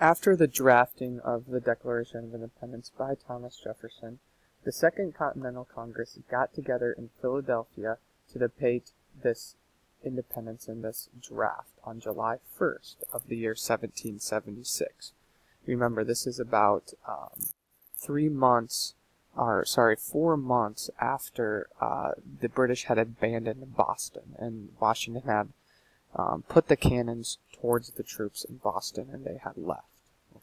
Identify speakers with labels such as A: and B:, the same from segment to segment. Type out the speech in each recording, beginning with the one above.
A: After the drafting of the Declaration of Independence by Thomas Jefferson, the Second Continental Congress got together in Philadelphia to debate this independence in this draft on July 1st of the year 1776. Remember, this is about 4 months after the British had abandoned Boston, and Washington had put the cannons towards the troops in Boston, and they had left.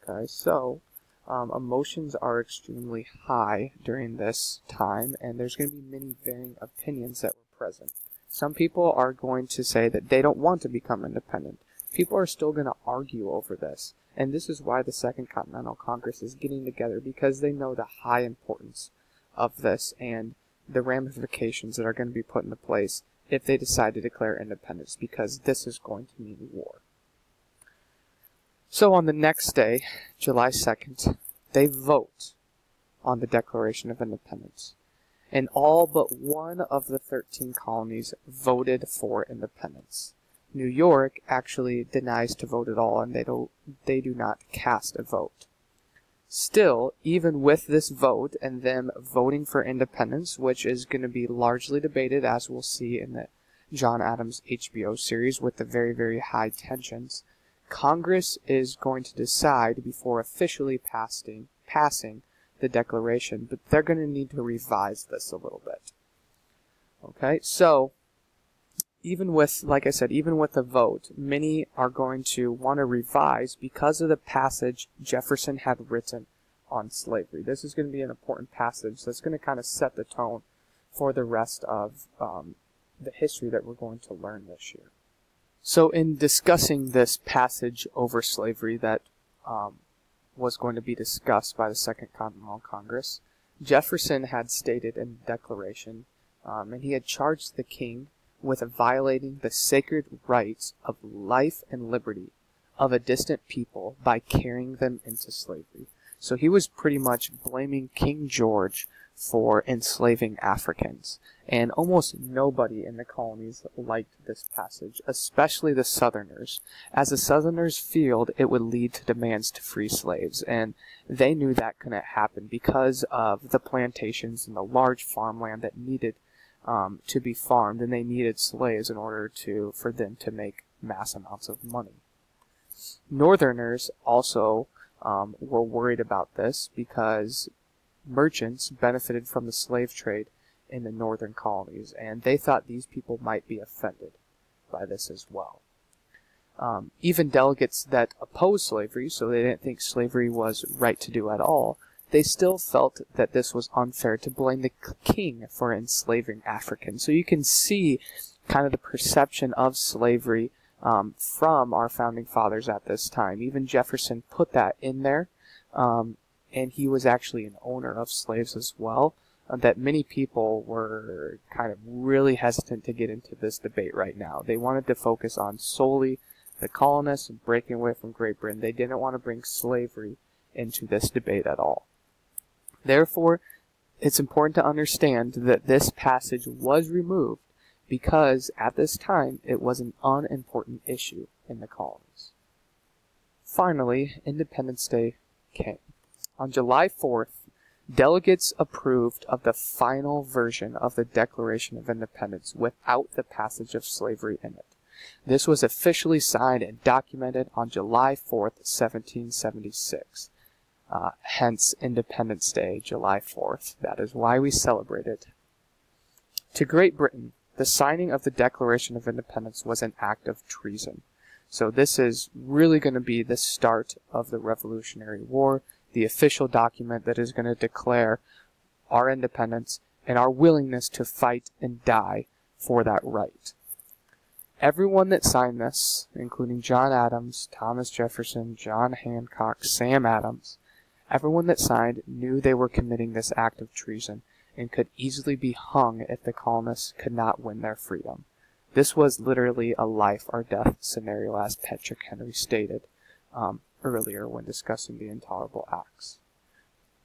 A: Okay, so emotions are extremely high during this time, and there's going to be many varying opinions that were present. Some people are going to say that they don't want to become independent. People are still going to argue over this, and this is why the Second Continental Congress is getting together, because they know the high importance of this and the ramifications that are going to be put into place if they decide to declare independence, because this is going to mean war. So on the next day, July 2nd, they vote on the Declaration of Independence. And all but one of the 13 colonies voted for independence. New York actually denies to vote at all, and they do not cast a vote. Still, even with this vote and them voting for independence, which is going to be largely debated, as we'll see in the John Adams HBO series with the very, very high tensions, Congress is going to decide before officially passing the Declaration, but they're going to need to revise this a little bit. Okay, so even with, like I said, even with the vote, many are going to want to revise because of the passage Jefferson had written on slavery. This is going to be an important passage that's going to kind of set the tone for the rest of the history that we're going to learn this year. So in discussing this passage over slavery that was going to be discussed by the Second Continental Congress, Jefferson had stated in the Declaration, and he had charged the king with violating the sacred rights of life and liberty of a distant people by carrying them into slavery. So he was pretty much blaming King George for enslaving Africans, and almost nobody in the colonies liked this passage, especially the Southerners, as the Southerners feared it would lead to demands to free slaves, and they knew that couldn't happen because of the plantations and the large farmland that needed to be farmed, and they needed slaves in order for them to make mass amounts of money. Northerners also were worried about this because merchants benefited from the slave trade in the northern colonies, and they thought these people might be offended by this as well. Even delegates that opposed slavery, so they didn't think slavery was right to do at all, they still felt that this was unfair to blame the king for enslaving Africans. So you can see kind of the perception of slavery from our founding fathers at this time. Even Jefferson put that in there, and he was actually an owner of slaves as well, that many people were kind of really hesitant to get into this debate right now. They wanted to focus on solely the colonists and breaking away from Great Britain. They didn't want to bring slavery into this debate at all. Therefore, it's important to understand that this passage was removed because at this time it was an unimportant issue in the colonies. Finally, Independence Day came. On July 4th, delegates approved of the final version of the Declaration of Independence without the passage of slavery in it. This was officially signed and documented on July 4th, 1776. Hence Independence Day, July 4th. That is why we celebrate it. To Great Britain, the signing of the Declaration of Independence was an act of treason. So this is really going to be the start of the Revolutionary War, the official document that is going to declare our independence and our willingness to fight and die for that right. Everyone that signed this, including John Adams, Thomas Jefferson, John Hancock, Sam Adams, everyone that signed knew they were committing this act of treason and could easily be hung if the colonists could not win their freedom. This was literally a life or death scenario, as Patrick Henry stated earlier when discussing the Intolerable Acts.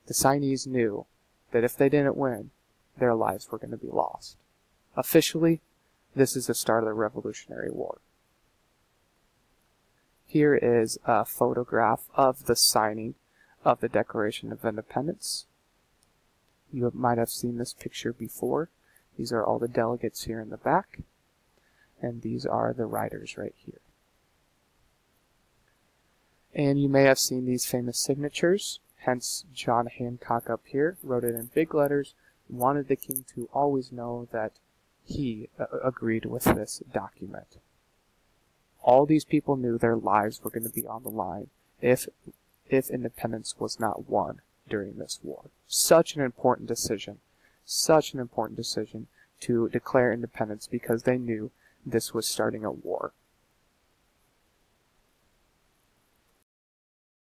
A: The signees knew that if they didn't win, their lives were going to be lost. Officially, this is the start of the Revolutionary War. Here is a photograph of the signing of the Declaration of Independence. You might have seen this picture before. These are all the delegates here in the back, and these are the writers right here. And you may have seen these famous signatures, hence John Hancock up here wrote it in big letters, wanted the king to always know that he agreed with this document. All these people knew their lives were going to be on the line if independence was not won during this war. Such an important decision to declare independence because they knew this was starting a war.